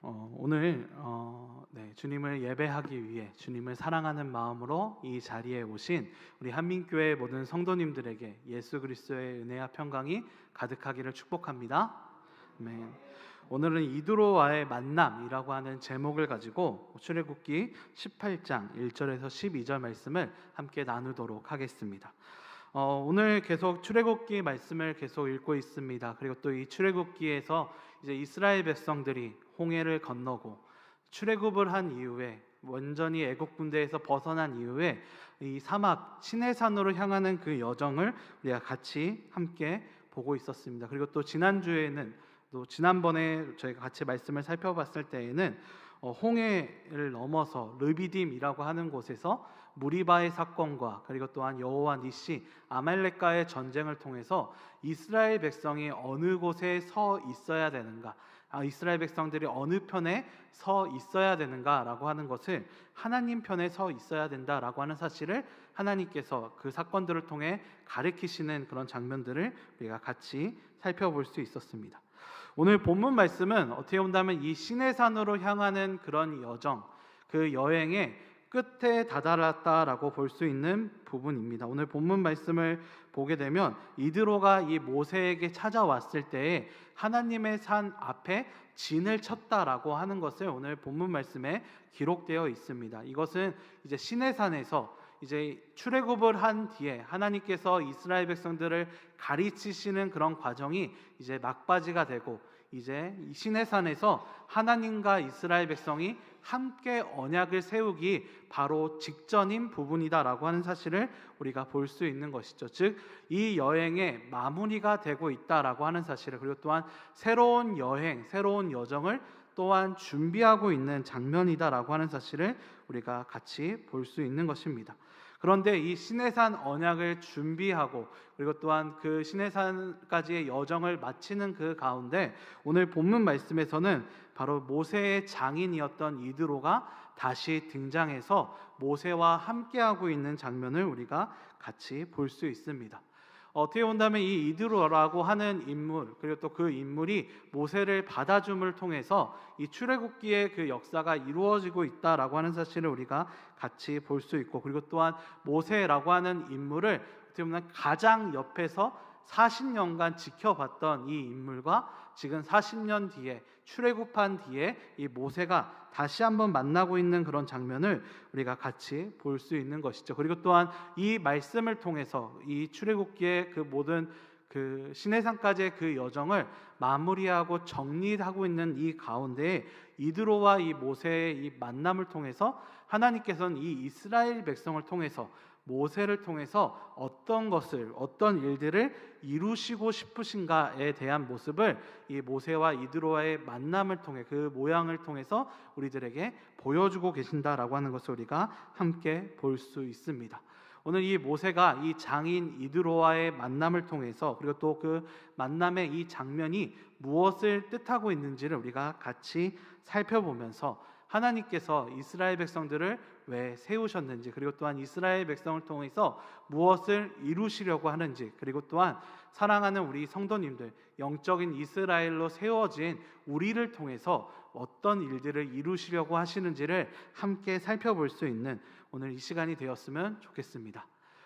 오늘 주님을 예배하기 위해 주님을 사랑하는 마음으로 이 자리에 오신 우리 한민교회 모든 성도님들에게 예수 그리스도의 은혜와 평강이 가득하기를 축복합니다. 아멘. 오늘은 이드로와의 만남이라고 하는 제목을 가지고 출애굽기 18장 1절에서 12절 말씀을 함께 나누도록 하겠습니다. 오늘 계속 출애굽기 말씀을 계속 읽고 있습니다. 그리고 또 이 출애굽기에서 이제 이스라엘 백성들이 홍해를 건너고 출애굽을 한 이후에 완전히 애국 군대에서 벗어난 이후에 이 사막 시내산으로 향하는 그 여정을 우리가 같이 함께 보고 있었습니다. 그리고 또 지난번에 저희가 같이 말씀을 살펴봤을 때에는 홍해를 넘어서 르비딤이라고 하는 곳에서 무리바의 사건과 그리고 또한 여호와 니시 아말렉과의 전쟁을 통해서 이스라엘 백성이 어느 곳에 서 있어야 되는가, 이스라엘 백성들이 어느 편에 서 있어야 되는가라고 하는 것을 하나님 편에 서 있어야 된다라고 하는 사실을 하나님께서 그 사건들을 통해 가르치시는 그런 장면들을 우리가 같이 살펴볼 수 있었습니다. 오늘 본문 말씀은 어떻게 본다면 이 시내산으로 향하는 그런 여정, 그 여행의 끝에 다다랐다라고 볼 수 있는 부분입니다. 오늘 본문 말씀을 보게 되면 이드로가 이 모세에게 찾아왔을 때에 하나님의 산 앞에 진을 쳤다라고 하는 것을 오늘 본문 말씀에 기록되어 있습니다. 이것은 이제 시내산에서 이제 출애굽을 한 뒤에 하나님께서 이스라엘 백성들을 가르치시는 그런 과정이 이제 막바지가 되고 이제 이 시내산에서 하나님과 이스라엘 백성이 함께 언약을 세우기 바로 직전인 부분이다라고 하는 사실을 우리가 볼 수 있는 것이죠. 즉 이 여행의 마무리가 되고 있다라고 하는 사실을, 그리고 또한 새로운 여행, 새로운 여정을 또한 준비하고 있는 장면이다라고 하는 사실을 우리가 같이 볼 수 있는 것입니다. 그런데 이 시내산 언약을 준비하고 그리고 또한 그 시내산까지의 여정을 마치는 그 가운데 오늘 본문 말씀에서는 바로 모세의 장인이었던 이드로가 다시 등장해서 모세와 함께하고 있는 장면을 우리가 같이 볼 수 있습니다. 어떻게 본다면 이 이드로라고 하는 인물, 그리고 또 그 인물이 모세를 받아줌을 통해서 이 출애굽기의 그 역사가 이루어지고 있다라고 하는 사실을 우리가 같이 볼 수 있고, 그리고 또한 모세라고 하는 인물을 어떻게 보면 가장 옆에서 40년간 지켜봤던 이 인물과 지금 40년 뒤에 출애굽한 뒤에 이 모세가 다시 한번 만나고 있는 그런 장면을 우리가 같이 볼 수 있는 것이죠. 그리고 또한 이 말씀을 통해서 이 출애굽기의 그 모든 그 시내산까지의 그 여정을 마무리하고 정리하고 있는 이 가운데 이드로와 이 모세의 이 만남을 통해서 하나님께서는 이 이스라엘 백성을 통해서 모세를 통해서 어떤 일들을 이루시고 싶으신가에 대한 모습을 이 모세와 이드로와의 만남을 통해 그 모양을 통해서 우리들에게 보여주고 계신다라고 하는 것을 우리가 함께 볼 수 있습니다. 오늘 이 모세가 이 장인 이드로와의 만남을 통해서 그리고 또 그 만남의 이 장면이 무엇을 뜻하고 있는지를 우리가 같이 살펴보면서 하나님께서 이스라엘 백성들을 왜 세우셨는지, 그리고 또한 이스라엘 백성을 통해서 무엇을 이루시려고 하는지, 그리고 또한 사랑하는 우리 성도님들, 영적인 이스라엘로 세워진 우리를 통해서 어떤 일들을 이루시려고 하시는지를 함께 살펴볼 수 있는 오늘 이 시간이 되었으면 좋겠습니다.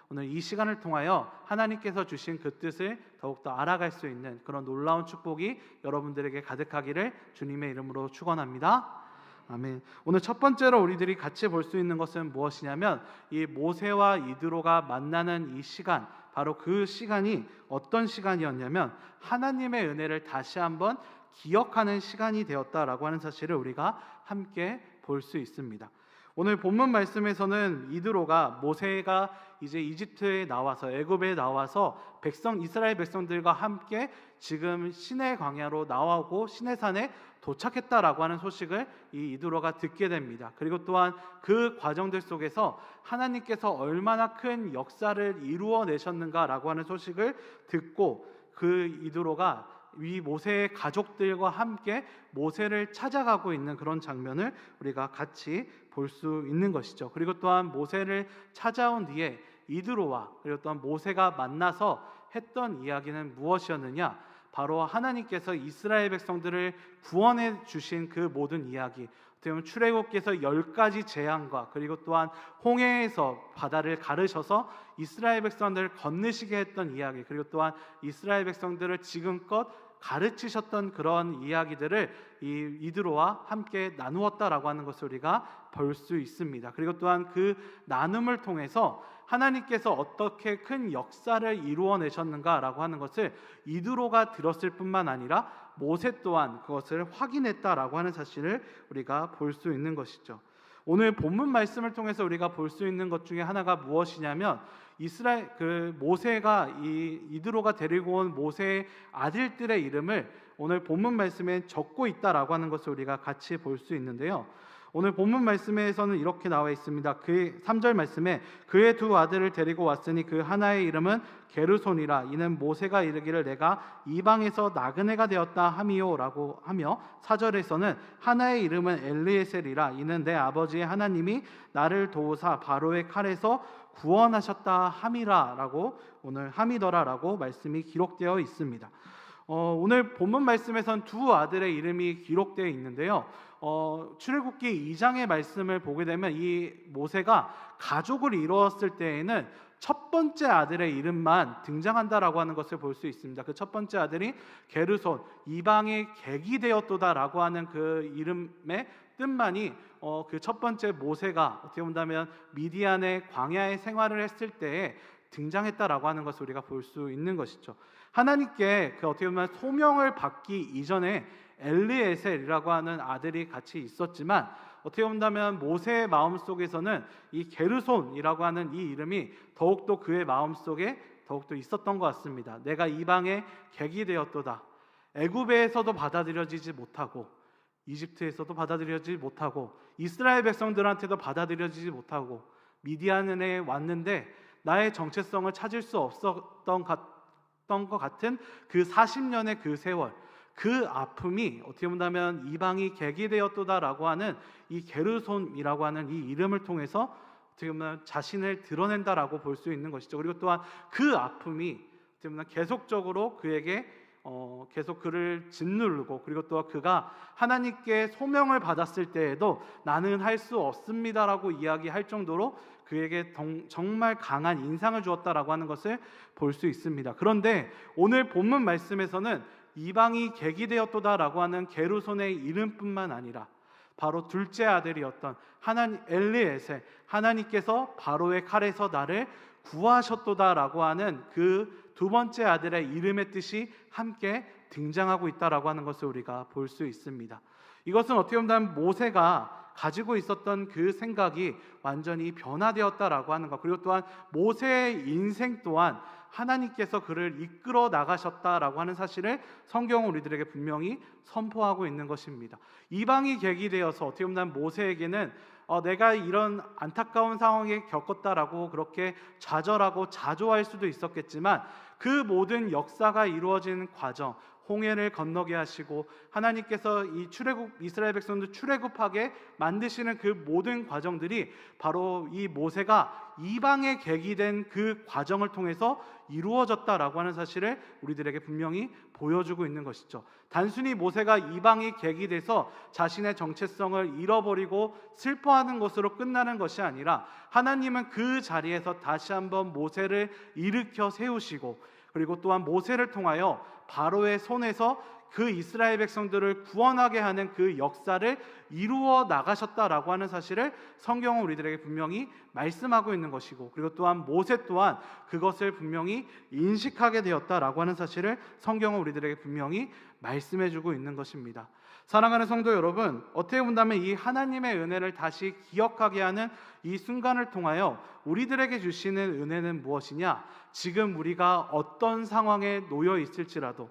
오늘 이 시간을 통하여 하나님께서 주신 그 뜻을 더욱더 알아갈 수 있는 그런 놀라운 축복이 여러분들에게 가득하기를 주님의 이름으로 축원합니다. 아멘. 오늘 첫 번째로 우리들이 같이 볼 수 있는 것은 무엇이냐면 이 모세와 이드로가 만나는 이 시간, 바로 그 시간이 어떤 시간이었냐면 하나님의 은혜를 다시 한번 기억하는 시간이 되었다라고 하는 사실을 우리가 함께 볼 수 있습니다. 오늘 본문 말씀에서는 이드로가 모세가 이제 이집트에 나와서 애굽에 나와서 이스라엘 백성들과 함께 지금 시내 광야로 나오고 시내산에 도착했다라고 하는 소식을 이 이드로가 듣게 됩니다. 그리고 또한 그 과정들 속에서 하나님께서 얼마나 큰 역사를 이루어내셨는가라고 하는 소식을 듣고 그 이드로가 이 모세의 가족들과 함께 모세를 찾아가고 있는 그런 장면을 우리가 같이 볼 수 있는 것이죠. 그리고 또한 모세를 찾아온 뒤에 이드로와 그리고 또한 모세가 만나서 했던 이야기는 무엇이었느냐? 바로 하나님께서 이스라엘 백성들을 구원해 주신 그 모든 이야기, 어떻게 보면 출애굽기에서 10가지 재앙과 그리고 또한 홍해에서 바다를 가르셔서 이스라엘 백성들을 건너시게 했던 이야기, 그리고 또한 이스라엘 백성들을 지금껏 가르치셨던 그런 이야기들을 이 이드로와 함께 나누었다라고 하는 것을 우리가 볼 수 있습니다. 그리고 또한 그 나눔을 통해서 하나님께서 어떻게 큰 역사를 이루어내셨는가라고 하는 것을 이드로가 들었을 뿐만 아니라 모세 또한 그것을 확인했다라고 하는 사실을 우리가 볼 수 있는 것이죠. 오늘 본문 말씀을 통해서 우리가 볼 수 있는 것 중에 하나가 무엇이냐면 모세가 이드로가 데리고 온 모세의 아들들의 이름을 오늘 본문 말씀에 적고 있다라고 하는 것을 우리가 같이 볼 수 있는데요. 오늘 본문 말씀에서는 이렇게 나와 있습니다. 그 3절 말씀에 그의 두 아들을 데리고 왔으니 그 하나의 이름은 게르손이라. 이는 모세가 이르기를 내가 이방에서 나그네가 되었다 함이요라고 하며 4절에서는 하나의 이름은 엘리에셀이라. 이는 내 아버지의 하나님이 나를 도우사 바로의 칼에서 구원하셨다 함이라라고 오늘 함이더라라고 말씀이 기록되어 있습니다. 오늘 본문 말씀에선 두 아들의 이름이 기록되어 있는데요. 출애굽기 2장의 말씀을 보게 되면 이 모세가 가족을 이루었을 때에는 첫 번째 아들의 이름만 등장한다라고 하는 것을 볼 수 있습니다. 그 첫 번째 아들이 게르손, 이방의 객이 되었도다라고 하는 그 이름의 뜻만이 그 첫 번째 모세가 어떻게 본다면 미디안의 광야의 생활을 했을 때에 등장했다라고 하는 것을 우리가 볼 수 있는 것이죠. 하나님께 그 어떻게 보면 소명을 받기 이전에 엘리에셀이라고 하는 아들이 같이 있었지만 어떻게 본다면 모세의 마음속에서는 이 게르손이라고 하는 이 이름이 더욱더 그의 마음속에 더욱더 있었던 것 같습니다. 내가 이방의 객이 되었도다. 애굽에서도 받아들여지지 못하고 이집트에서도 받아들여지지 못하고 이스라엘 백성들한테도 받아들여지지 못하고 미디안에 왔는데 나의 정체성을 찾을 수 없었던 것 같은 그 40년의 그 세월, 그 아픔이 어떻게 본다면 이방이 객이 되었도다라고 하는 이 게르손이라고 하는 이 이름을 통해서 어떻게 보면 자신을 드러낸다라고 볼 수 있는 것이죠. 그리고 또한 그 아픔이 어떻게 보면 계속적으로 그에게 계속 그를 짓누르고 그리고 또 그가 하나님께 소명을 받았을 때에도 나는 할 수 없습니다라고 이야기할 정도로 그에게 정말 강한 인상을 주었다라고 하는 것을 볼 수 있습니다. 그런데 오늘 본문 말씀에서는 이방이 객이 되었도다라고 하는 게르손의 이름뿐만 아니라 바로 둘째 아들이었던 엘리에셀, 하나님께서 바로의 칼에서 나를 구하셨도다라고 하는 그 두 번째 아들의 이름의 뜻이 함께 등장하고 있다라고 하는 것을 우리가 볼 수 있습니다. 이것은 어떻게 보면 모세가 가지고 있었던 그 생각이 완전히 변화되었다라고 하는 것, 그리고 또한 모세의 인생 또한 하나님께서 그를 이끌어 나가셨다라고 하는 사실을 성경은 우리들에게 분명히 선포하고 있는 것입니다. 이방이 객이 되어서 어떻게 보면 모세에게는 내가 이런 안타까운 상황에 겪었다라고 그렇게 좌절하고 자조할 수도 있었겠지만 그 모든 역사가 이루어지는 과정, 홍해를 건너게 하시고 하나님께서 이스라엘 백성들 출애굽하게 만드시는 그 모든 과정들이 바로 이 모세가 이방의 객이 된 그 과정을 통해서 이루어졌다라고 하는 사실을 우리들에게 분명히 보여주고 있는 것이죠. 단순히 모세가 이방의 객이 돼서 자신의 정체성을 잃어버리고 슬퍼하는 것으로 끝나는 것이 아니라 하나님은 그 자리에서 다시 한번 모세를 일으켜 세우시고 그리고 또한 모세를 통하여 바로의 손에서 그 이스라엘 백성들을 구원하게 하는 그 역사를 이루어 나가셨다라고 하는 사실을 성경은 우리들에게 분명히 말씀하고 있는 것이고 그리고 또한 모세 또한 그것을 분명히 인식하게 되었다라고 하는 사실을 성경은 우리들에게 분명히 말씀해주고 있는 것입니다. 사랑하는 성도 여러분, 어떻게 본다면 이 하나님의 은혜를 다시 기억하게 하는 이 순간을 통하여 우리들에게 주시는 은혜는 무엇이냐? 지금 우리가 어떤 상황에 놓여 있을지라도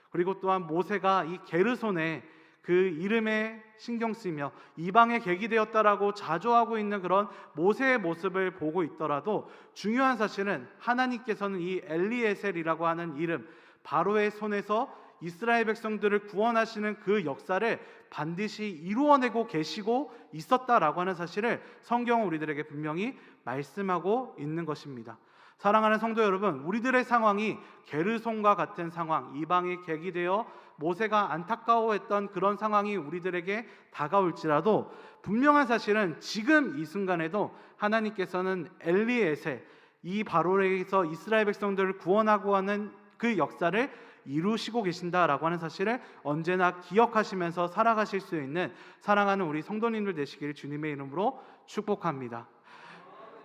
그리고 또한 모세가 이 게르손의 그 이름에 신경 쓰며 이방의 객이 되었다라고 자조하고 있는 그런 모세의 모습을 보고 있더라도 중요한 사실은 하나님께서는 이 엘리에셀이라고 하는 이름 바로의 손에서 이스라엘 백성들을 구원하시는 그 역사를 반드시 이루어내고 계시고 있었다라고 하는 사실을 성경은 우리들에게 분명히 말씀하고 있는 것입니다. 사랑하는 성도 여러분, 우리들의 상황이 게르손과 같은 상황, 이방이 객이 되어 모세가 안타까워했던 그런 상황이 우리들에게 다가올지라도 분명한 사실은 지금 이 순간에도 하나님께서는 엘리에셀, 이 바로에서 이스라엘 백성들을 구원하고 하는 그 역사를 이루시고 계신다라고 하는 사실을 언제나 기억하시면서 살아가실 수 있는 사랑하는 우리 성도님들 되시기를 주님의 이름으로 축복합니다.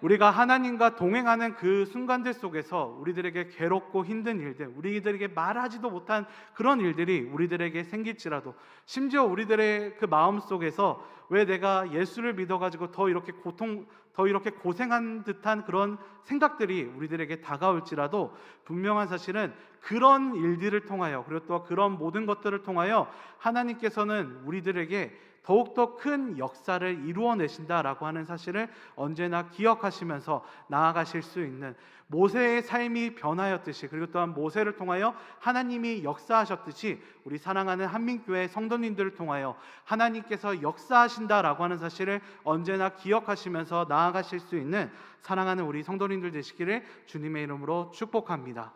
우리가 하나님과 동행하는 그 순간들 속에서 우리들에게 괴롭고 힘든 일들, 우리들에게 말하지도 못한 그런 일들이 우리들에게 생길지라도, 심지어 우리들의 그 마음 속에서 왜 내가 예수를 믿어가지고 더 이렇게 고생한 듯한 그런 생각들이 우리들에게 다가올지라도 분명한 사실은 그런 일들을 통하여, 그리고 또 그런 모든 것들을 통하여 하나님께서는 우리들에게 더욱더 큰 역사를 이루어내신다라고 하는 사실을 언제나 기억하시면서 나아가실 수 있는, 모세의 삶이 변하였듯이, 그리고 또한 모세를 통하여 하나님이 역사하셨듯이 우리 사랑하는 한민교회 성도님들을 통하여 하나님께서 역사하신다라고 하는 사실을 언제나 기억하시면서 나아가실 수 있는 사랑하는 우리 성도님들 되시기를 주님의 이름으로 축복합니다.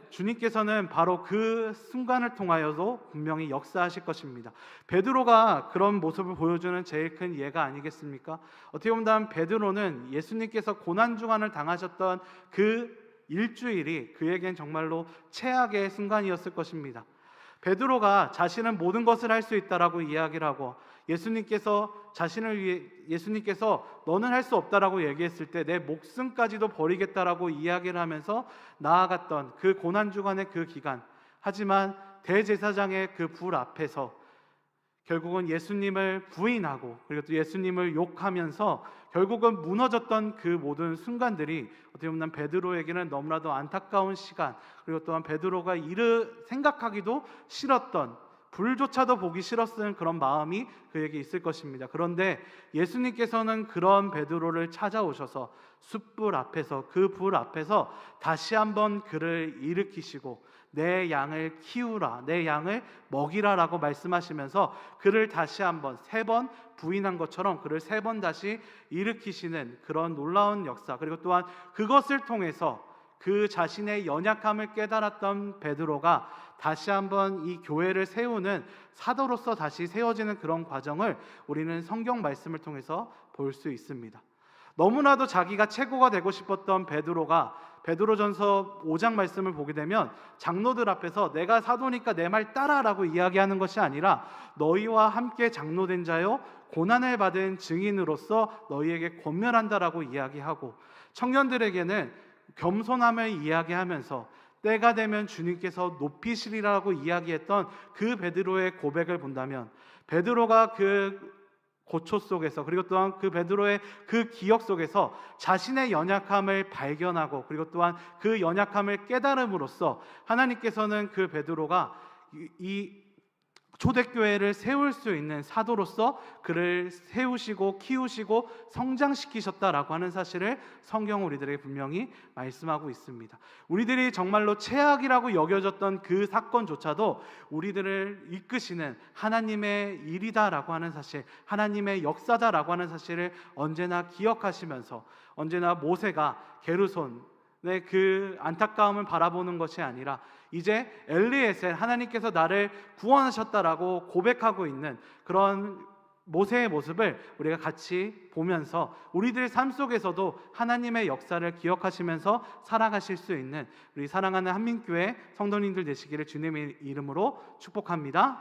주님께서는 바로 그 순간을 통하여도 분명히 역사하실 것입니다. 베드로가 그런 모습을 보여주는 제일 큰 예가 아니겠습니까? 어떻게 보면 베드로는 예수님께서 고난주간을 당하셨던 그 일주일이 그에겐 정말로 최악의 순간이었을 것입니다. 베드로가 자신은 모든 것을 할 수 있다라고 이야기를 하고 예수님께서 너는 할 수 없다라고 얘기했을 때 내 목숨까지도 버리겠다라고 이야기를 하면서 나아갔던 그 고난주간의 그 기간, 하지만 대제사장의 그 불 앞에서 결국은 예수님을 부인하고 그리고 또 예수님을 욕하면서 결국은 무너졌던 그 모든 순간들이 어떻게 보면 베드로에게는 너무나도 안타까운 시간, 그리고 또한 베드로가 생각하기도 싫었던, 불조차도 보기 싫었던 그런 마음이 그에게 있을 것입니다. 그런데 예수님께서는 그런 베드로를 찾아오셔서 숯불 앞에서, 그 불 앞에서 다시 한번 그를 일으키시고 내 양을 키우라, 내 양을 먹이라 라고 말씀하시면서 그를 다시 한번 3번 부인한 것처럼 그를 3번 다시 일으키시는 그런 놀라운 역사, 그리고 또한 그것을 통해서 그 자신의 연약함을 깨달았던 베드로가 다시 한번 이 교회를 세우는 사도로서 다시 세워지는 그런 과정을 우리는 성경 말씀을 통해서 볼 수 있습니다. 너무나도 자기가 최고가 되고 싶었던 베드로가 베드로전서 5장 말씀을 보게 되면 장로들 앞에서 내가 사도니까 내 말 따라라고 이야기하는 것이 아니라 너희와 함께 장로된 자여 고난을 받은 증인으로서 너희에게 권면한다라고 이야기하고, 청년들에게는 겸손함을 이야기하면서 때가 되면 주님께서 높이시리라고 이야기했던 그 베드로의 고백을 본다면, 베드로가 그 고초 속에서, 그리고 또한 그 베드로의 그 기억 속에서 자신의 연약함을 발견하고 그리고 또한 그 연약함을 깨달음으로써 하나님께서는 그 베드로가 이 초대교회를 세울 수 있는 사도로서 그를 세우시고 키우시고 성장시키셨다라고 하는 사실을 성경은 우리들에게 분명히 말씀하고 있습니다. 우리들이 정말로 최악이라고 여겨졌던 그 사건조차도 우리들을 이끄시는 하나님의 일이다라고 하는 사실, 하나님의 역사다라고 하는 사실을 언제나 기억하시면서, 언제나 모세가 게르손의 그 안타까움을 바라보는 것이 아니라 이제 엘리에셀, 하나님께서 나를 구원하셨다라고 고백하고 있는 그런 모세의 모습을 우리가 같이 보면서 우리들의 삶 속에서도 하나님의 역사를 기억하시면서 살아가실 수 있는 우리 사랑하는 한민교회 성도님들 되시기를 주님의 이름으로 축복합니다.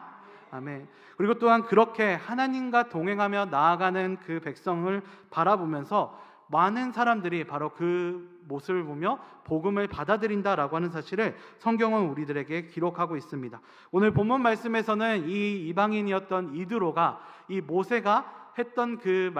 아멘. 그리고 또한 그렇게 하나님과 동행하며 나아가는 그 백성을 바라보면서 많은 사람들이 바로 그 모습을 보며 복음을 받아들인다라고 하는 사실을 성경은 우리들에게 기록하고 있습니다. 오늘 본문 말씀에서는 이 이방인이었던 이드로가 이 모세가 했던 그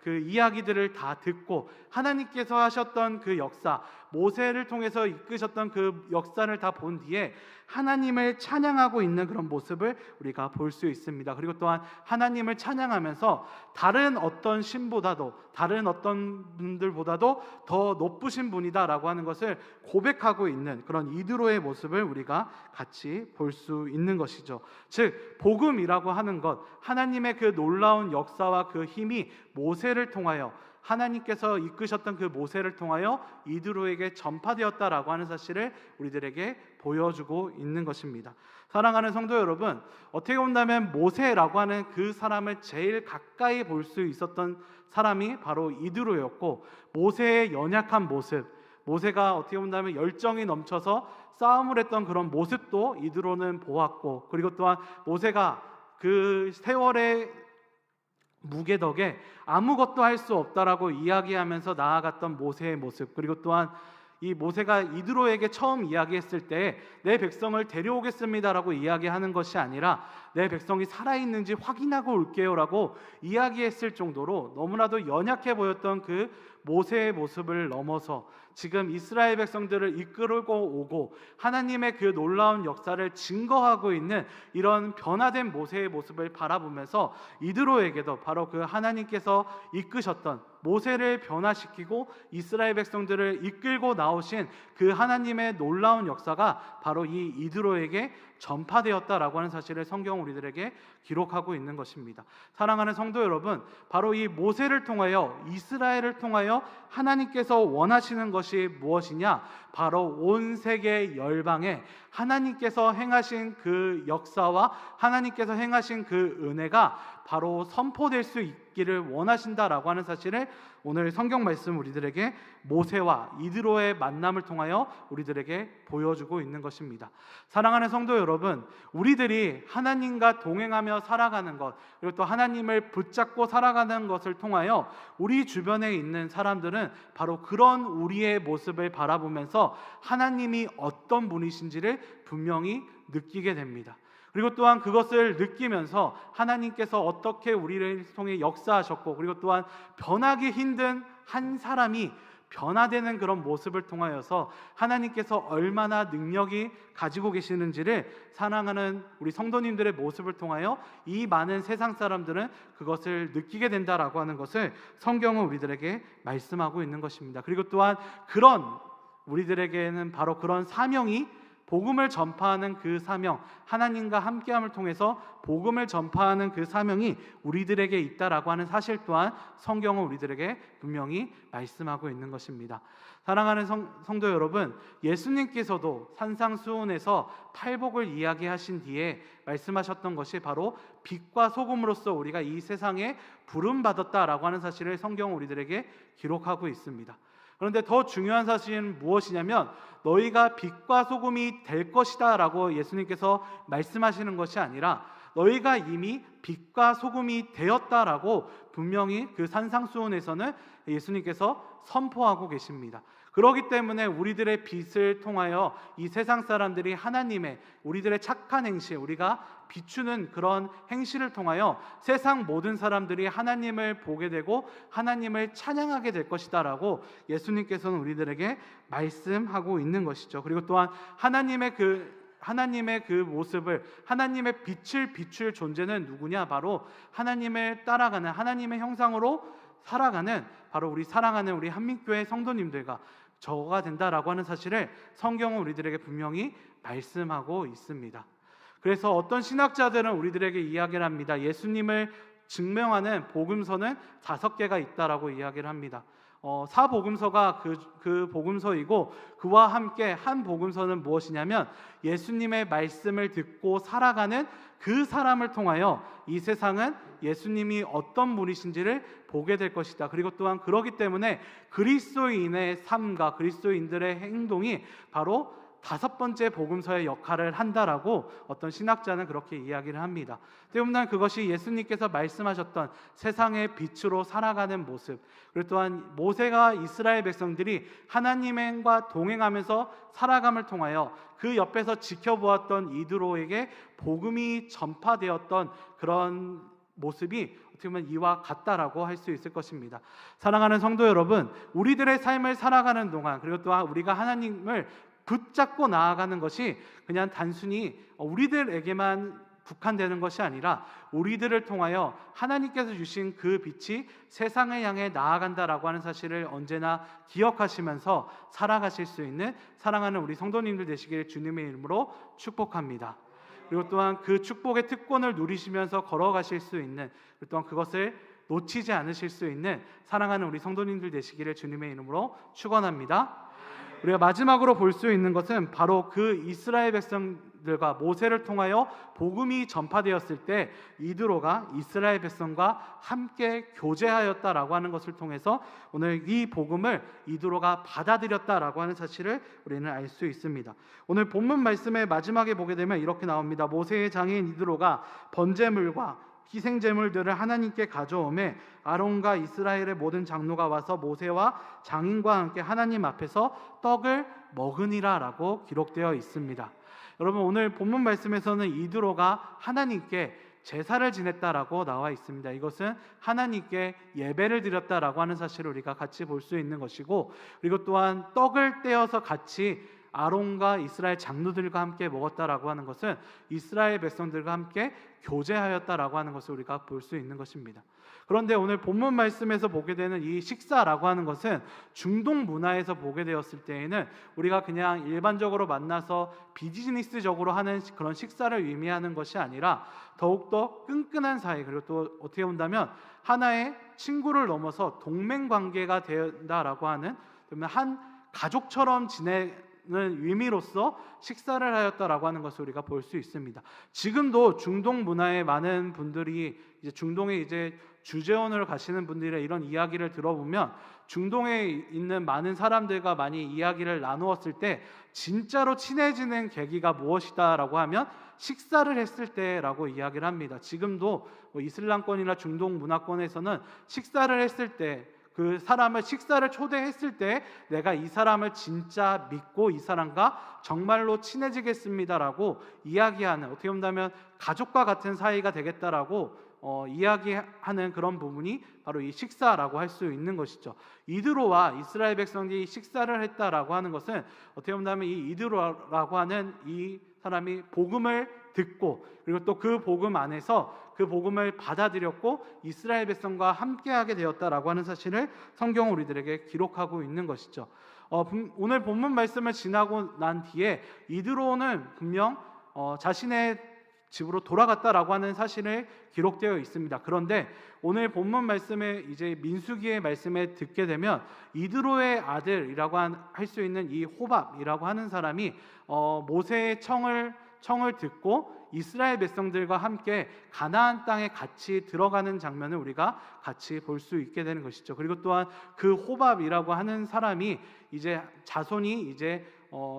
이야기들을 다 듣고 하나님께서 하셨던 그 역사, 모세를 통해서 이끄셨던 그 역사를 다 본 뒤에 하나님을 찬양하고 있는 그런 모습을 우리가 볼 수 있습니다. 그리고 또한 하나님을 찬양하면서 다른 어떤 신보다도, 다른 어떤 분들보다도 더 높으신 분이다라고 하는 것을 고백하고 있는 그런 이드로의 모습을 우리가 같이 볼 수 있는 것이죠. 즉 복음이라고 하는 것, 하나님의 그 놀라운 역사와 그 힘이 모세를 통하여 하나님께서 이끄셨던 그 모세를 통하여 이드로에게 전파되었다라고 하는 사실을 우리들에게 보여주고 있는 것입니다. 사랑하는 성도 여러분, 어떻게 본다면 모세라고 하는 그 사람을 제일 가까이 볼 수 있었던 사람이 바로 이드로였고, 모세의 연약한 모습, 모세가 어떻게 본다면 열정이 넘쳐서 싸움을 했던 그런 모습도 이드로는 보았고, 그리고 또한 모세가 그 세월의 무게 덕에 아무것도 할 수 없다라고 이야기하면서 나아갔던 모세의 모습, 그리고 또한 이 모세가 이드로에게 처음 이야기했을 때 내 백성을 데려오겠습니다라고 이야기하는 것이 아니라 내 백성이 살아있는지 확인하고 올게요라고 이야기했을 정도로 너무나도 연약해 보였던 그 모세의 모습을 넘어서 지금 이스라엘 백성들을 이끌고 오고 하나님의 그 놀라운 역사를 증거하고 있는 이런 변화된 모세의 모습을 바라보면서 이드로에게도 바로 그 하나님께서 이끄셨던 모세를 변화시키고 이스라엘 백성들을 이끌고 나오신 그 하나님의 놀라운 역사가 바로 이 이드로에게 전파되었다라고 하는 사실을 성경은 우리들에게 기록하고 있는 것입니다. 사랑하는 성도 여러분, 바로 이 모세를 통하여 이스라엘을 통하여 하나님께서 원하시는 것이 무엇이냐? 바로 온 세계 열방에 하나님께서 행하신 그 역사와 하나님께서 행하신 그 은혜가 바로 선포될 수 있기를 원하신다라고 하는 사실을 오늘 성경 말씀 우리들에게 모세와 이드로의 만남을 통하여 우리들에게 보여주고 있는 것입니다. 사랑하는 성도 여러분, 우리들이 하나님과 동행하며 살아가는 것, 그리고 또 하나님을 붙잡고 살아가는 것을 통하여 우리 주변에 있는 사람들은 바로 그런 우리의 모습을 바라보면서 하나님이 어떤 분이신지를 분명히 느끼게 됩니다. 그리고 또한 그것을 느끼면서 하나님께서 어떻게 우리를 통해 역사하셨고, 그리고 또한 변하기 힘든 한 사람이 변화되는 그런 모습을 통하여서 하나님께서 얼마나 능력이 가지고 계시는지를 사랑하는 우리 성도님들의 모습을 통하여 이 많은 세상 사람들은 그것을 느끼게 된다라고 하는 것을 성경은 우리들에게 말씀하고 있는 것입니다. 그리고 또한 그런 우리들에게는 바로 그런 사명이, 복음을 전파하는 그 사명, 하나님과 함께함을 통해서 복음을 전파하는 그 사명이 우리들에게 있다라고 하는 사실 또한 성경은 우리들에게 분명히 말씀하고 있는 것입니다. 사랑하는 성도 여러분, 예수님께서도 산상수훈에서 팔복을 이야기하신 뒤에 말씀하셨던 것이 바로 빛과 소금으로서 우리가 이 세상에 부름받았다라고 하는 사실을 성경은 우리들에게 기록하고 있습니다. 그런데 더 중요한 사실은 무엇이냐면 너희가 빛과 소금이 될 것이다 라고 예수님께서 말씀하시는 것이 아니라 너희가 이미 빛과 소금이 되었다라고 분명히 그 산상수훈에서는 예수님께서 선포하고 계십니다. 그렇기 때문에 우리들의 빛을 통하여 이 세상 사람들이 하나님의, 우리들의 착한 행실, 우리가 비추는 그런 행실을 통하여 세상 모든 사람들이 하나님을 보게 되고 하나님을 찬양하게 될 것이다 라고 예수님께서는 우리들에게 말씀하고 있는 것이죠. 그리고 또한 하나님의 그 모습을, 하나님의 빛을 비출 존재는 누구냐? 바로 하나님을 따라가는, 하나님의 형상으로 살아가는 바로 우리 사랑하는 우리 한민교회 성도님들과 저가 된다라고 하는 사실을 성경은 우리들에게 분명히 말씀하고 있습니다. 그래서 어떤 신학자들은 우리들에게 이야기를 합니다. 예수님을 증명하는 복음서는 5개가 있다라고 이야기를 합니다. 사복음서가 그 복음서이고, 그와 함께 한 복음서는 무엇이냐면 예수님의 말씀을 듣고 살아가는 그 사람을 통하여 이 세상은 예수님이 어떤 분이신지를 보게 될 것이다. 그리고 또한 그러기 때문에 그리스도인의 삶과 그리스도인들의 행동이 바로 5번째 복음서의 역할을 한다라고 어떤 신학자는 그렇게 이야기를 합니다. 때문에 그것이 예수님께서 말씀하셨던 세상의 빛으로 살아가는 모습, 그리고 또한 모세가 이스라엘 백성들이 하나님과 동행하면서 살아감을 통하여 그 옆에서 지켜보았던 이드로에게 복음이 전파되었던 그런 모습이 어떻게 보면 이와 같다라고 할 수 있을 것입니다. 사랑하는 성도 여러분, 우리들의 삶을 살아가는 동안, 그리고 또한 우리가 하나님을 붙잡고 나아가는 것이 그냥 단순히 우리들에게만 국한되는 것이 아니라 우리들을 통하여 하나님께서 주신 그 빛이 세상을 향해 나아간다라고 하는 사실을 언제나 기억하시면서 살아가실 수 있는 사랑하는 우리 성도님들 되시기를 주님의 이름으로 축복합니다. 그리고 또한 그 축복의 특권을 누리시면서 걸어가실 수 있는, 또한 그것을 놓치지 않으실 수 있는 사랑하는 우리 성도님들 되시기를 주님의 이름으로 축원합니다. 우리가 마지막으로 볼 수 있는 것은 바로 그 이스라엘 백성들과 모세를 통하여 복음이 전파되었을 때 이드로가 이스라엘 백성과 함께 교제하였다라고 하는 것을 통해서 오늘 이 복음을 이드로가 받아들였다라고 하는 사실을 우리는 알 수 있습니다. 오늘 본문 말씀의 마지막에 보게 되면 이렇게 나옵니다. 모세의 장인 이드로가 번제물과 희생제물들을 하나님께 가져오매 아론과 이스라엘의 모든 장로가 와서 모세와 장인과 함께 하나님 앞에서 떡을 먹으니라 라고 기록되어 있습니다. 여러분, 오늘 본문 말씀에서는 이드로가 하나님께 제사를 지냈다라고 나와 있습니다. 이것은 하나님께 예배를 드렸다라고 하는 사실을 우리가 같이 볼 수 있는 것이고, 그리고 또한 떡을 떼어서 같이 아론과 이스라엘 장로들과 함께 먹었다라고 하는 것은 이스라엘 백성들과 함께 교제하였다라고 하는 것을 우리가 볼 수 있는 것입니다. 그런데 오늘 본문 말씀에서 보게 되는 이 식사라고 하는 것은 중동 문화에서 보게 되었을 때에는 우리가 그냥 일반적으로 만나서 비즈니스적으로 하는 그런 식사를 의미하는 것이 아니라 더욱더 끈끈한 사이, 그리고 또 어떻게 본다면 하나의 친구를 넘어서 동맹 관계가 된다라고 하는, 그러면 한 가족처럼 지내는 의미로서 식사를 하였다라고 하는 것을 우리가 볼 수 있습니다. 지금도 중동 문화의 많은 분들이 이제 중동에 이제 주재원을 가시는 분들의 이런 이야기를 들어보면 중동에 있는 많은 사람들과 많이 이야기를 나누었을 때 진짜로 친해지는 계기가 무엇이다라고 하면 식사를 했을 때라고 이야기를 합니다. 지금도 이슬람권이나 중동 문화권에서는 식사를 했을 때, 그 사람을 식사를 초대했을 때 내가 이 사람을 진짜 믿고 이 사람과 정말로 친해지겠습니다라고 이야기하는, 어떻게 본다면 가족과 같은 사이가 되겠다라고 이야기하는 그런 부분이 바로 이 식사라고 할 수 있는 것이죠. 이드로와 이스라엘 백성들이 식사를 했다라고 하는 것은 어떻게 본다면 이 이드로라고 하는 이 사람이 복음을 듣고, 그리고 또 그 복음 안에서 그 복음을 받아들였고 이스라엘 백성과 함께하게 되었다라고 하는 사실을 성경은 우리들에게 기록하고 있는 것이죠. 오늘 본문 말씀을 지나고 난 뒤에 이드로는 분명 자신의 집으로 돌아갔다라고 하는 사실을 기록되어 있습니다. 그런데 오늘 본문 말씀에 이제 민수기의 말씀에 듣게 되면 이드로의 아들이라고 할 수 있는 이 호밥이라고 하는 사람이 모세의 청을 듣고 이스라엘 백성들과 함께 가나안 땅에 같이 들어가는 장면을 우리가 같이 볼 수 있게 되는 것이죠. 그리고 또한 그 호밥이라고 하는 사람이 이제 자손이 이제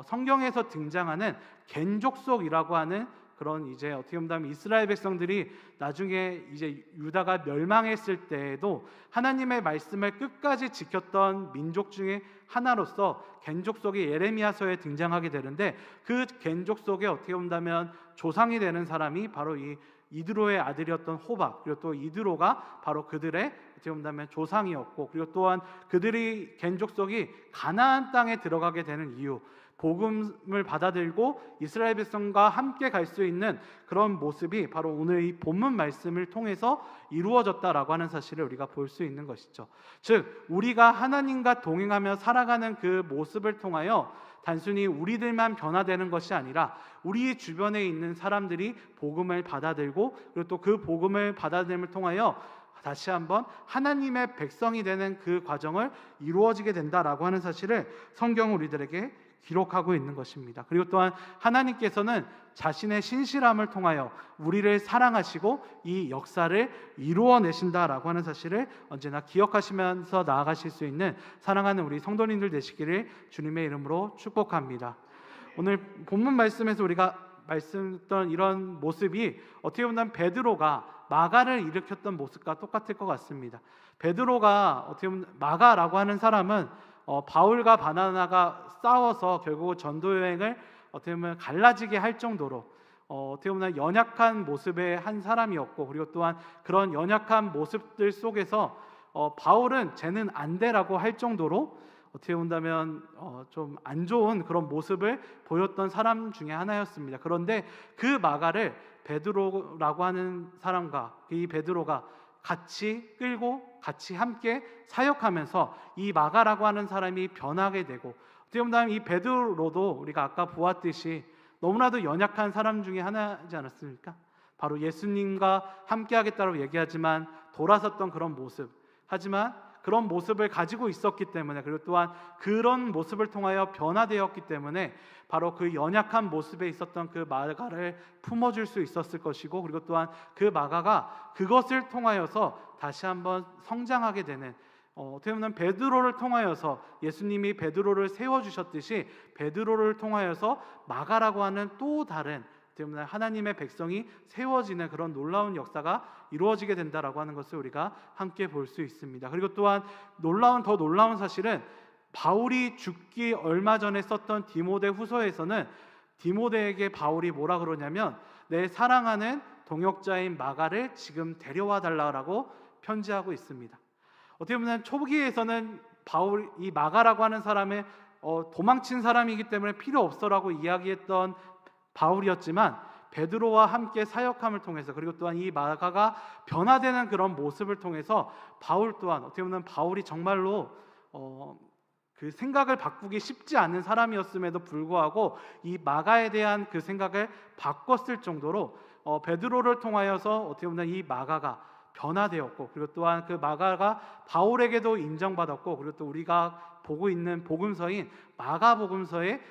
성경에서 등장하는 겐족속이라고 하는 그런 이제 어떻게 보면 이스라엘 백성들이 나중에 이제 유다가 멸망했을 때에도 하나님의 말씀을 끝까지 지켰던 민족 중에 하나로서 겐족 속의 예레미야서에 등장하게 되는데, 그 겐족 속에 어떻게 본다면 조상이 되는 사람이 바로 이 이드로의 아들이었던 호박, 그리고 또 이드로가 바로 그들의 어떻게 본다면 조상이었고, 그리고 또한 그들이 겐족 속이 가나안 땅에 들어가게 되는 이유, 복음을 받아들고 이스라엘 백성과 함께 갈 수 있는 그런 모습이 바로 오늘 이 본문 말씀을 통해서 이루어졌다라고 하는 사실을 우리가 볼 수 있는 것이죠. 즉 우리가 하나님과 동행하며 살아가는 그 모습을 통하여 단순히 우리들만 변화되는 것이 아니라 우리 주변에 있는 사람들이 복음을 받아들고, 그리고 또 그 복음을 받아들임을 통하여 다시 한번 하나님의 백성이 되는 그 과정을 이루어지게 된다라고 하는 사실을 성경은 우리들에게 기록하고 있는 것입니다. 그리고 또한 하나님께서는 자신의 신실함을 통하여 우리를 사랑하시고 이 역사를 이루어내신다라고 하는 사실을 언제나 기억하시면서 나아가실 수 있는 사랑하는 우리 성도님들 되시기를 주님의 이름으로 축복합니다. 오늘 본문 말씀에서 우리가 말씀했던 이런 모습이 어떻게 보면 베드로가 마가를 일으켰던 모습과 똑같을 것 같습니다. 베드로가 어떻게 보면 마가라고 하는 사람은 바울과 바나나가 싸워서 결국 전도 여행을 어떻게 보면 갈라지게 할 정도로 어떻게 보면 연약한 모습의 한 사람이었고, 그리고 또한 그런 연약한 모습들 속에서 바울은 쟤는 안 돼라고 할 정도로 어떻게 본다면 좀 안 좋은 그런 모습을 보였던 사람 중에 하나였습니다. 그런데 그 마가를 베드로라고 하는 사람과 이 베드로가 같이 끌고 같이 함께 사역하면서 이 마가라고 하는 사람이 변하게 되고, 어떻게 보면 이 베드로도 우리가 아까 보았듯이 너무나도 연약한 사람 중에 하나지 않았습니까? 바로 예수님과 함께하겠다고 얘기하지만 돌아섰던 그런 모습, 하지만 그런 모습을 가지고 있었기 때문에, 그리고 또한 그런 모습을 통하여 변화되었기 때문에 바로 그 연약한 모습에 있었던 그 마가를 품어줄 수 있었을 것이고, 그리고 또한 그 마가가 그것을 통하여서 다시 한번 성장하게 되는, 어떻게 보면 베드로를 통하여서 예수님이 베드로를 세워주셨듯이 베드로를 통하여서 마가라고 하는 또 다른 때문에 하나님의 백성이 세워지는 그런 놀라운 역사가 이루어지게 된다라고 하는 것을 우리가 함께 볼 수 있습니다. 그리고 또한 더 놀라운 사실은 바울이 죽기 얼마 전에 썼던 디모데 후서에서는 디모데에게 바울이 뭐라 그러냐면 내 사랑하는 동역자인 마가를 지금 데려와 달라고 편지하고 있습니다. 어떻게 보면 초기에서는 바울, 이 마가라고 하는 사람의 도망친 사람이기 때문에 필요 없어라고 이야기했던 바울이었지만, 베드로와 함께 사역함을 통해서, 그리고 또한 이 마가가 변화되는 그런 모습을 통해서 바울 또한, 어떻게 보면 바울이 정말로 그 생각을 바꾸기 쉽지 않은 사람이었음에도 불구하고 이 마가에 대한 그 생각을 바꿨을 정도로 베드로를 통하여서 어떻게 보면 이 마가가 변화되었고, 그리고 또한 그 마가가 바울에게도 인정받았고, 그리고 또 우리가 보고 있는 복음서인 마가복음서의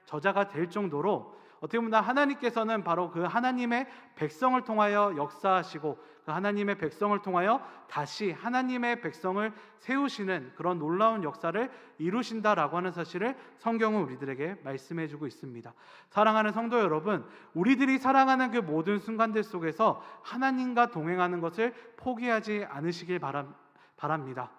저자가 될 정도로 어떻게 보면 하나님께서는 바로 그 하나님의 백성을 통하여 역사하시고, 그 하나님의 백성을 통하여 다시 하나님의 백성을 세우시는 그런 놀라운 역사를 이루신다라고 하는 사실을 성경은 우리들에게 말씀해주고 있습니다. 사랑하는 성도 여러분, 우리들이 살아가는 그 모든 순간들 속에서 하나님과 동행하는 것을 포기하지 않으시길 바랍니다.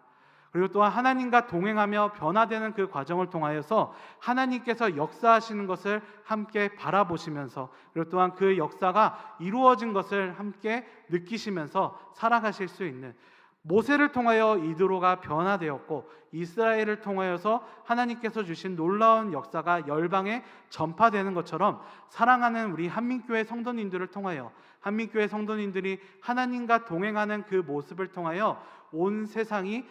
그리고 또한 하나님과 동행하며 변화되는 그 과정을 통하여서 하나님께서 역사하시는 것을 함께 바라보시면서, 그리고 또한 그 역사가 이루어진 것을 함께 느끼시면서 살아가실 수 있는, 모세를 통하여 이드로가 변화되었고 이스라엘을 통하여서 하나님께서 주신 놀라운 역사가 열방에 전파되는 것처럼, 사랑하는 우리 한민교회 성도님들을 통하여, 한민교회 성도님들이 하나님과 동행하는 그 모습을 통하여 온 세상이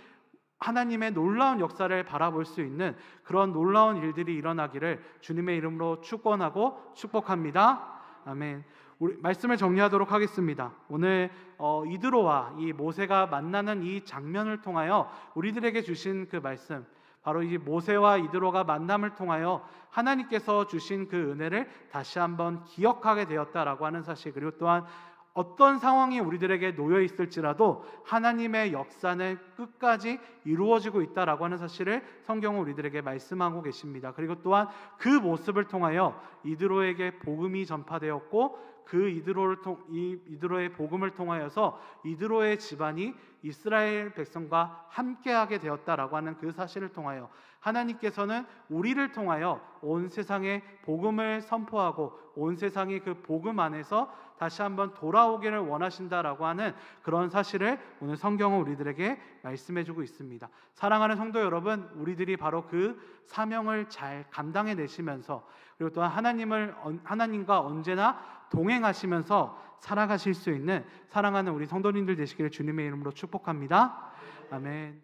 하나님의 놀라운 역사를 바라볼 수 있는 그런 놀라운 일들이 일어나기를 주님의 이름으로 축원하고 축복합니다. 아멘. 우리 말씀을 정리하도록 하겠습니다. 오늘 이드로와 이 모세가 만나는 이 장면을 통하여 우리들에게 주신 그 말씀, 바로 이 모세와 이드로가 만남을 통하여 하나님께서 주신 그 은혜를 다시 한번 기억하게 되었다라고 하는 사실, 그리고 또한 어떤 상황이 우리들에게 놓여 있을지라도 하나님의 역사는 끝까지 이루어지고 있다라고 하는 사실을 성경은 우리들에게 말씀하고 계십니다. 그리고 또한 그 모습을 통하여 이드로에게 복음이 전파되었고, 그 이드로의 복음을 통하여서 이드로의 집안이 이스라엘 백성과 함께하게 되었다라고 하는 그 사실을 통하여 하나님께서는 우리를 통하여 온 세상에 복음을 선포하고 온 세상이 그 복음 안에서 다시 한번 돌아오기를 원하신다라고 하는 그런 사실을 오늘 성경은 우리들에게 말씀해주고 있습니다. 사랑하는 성도 여러분, 우리들이 바로 그 사명을 잘 감당해내시면서, 그리고 또한 하나님과 언제나 동행하시면서 살아가실 수 있는 사랑하는 우리 성도님들 되시기를 주님의 이름으로 축복합니다. 아멘.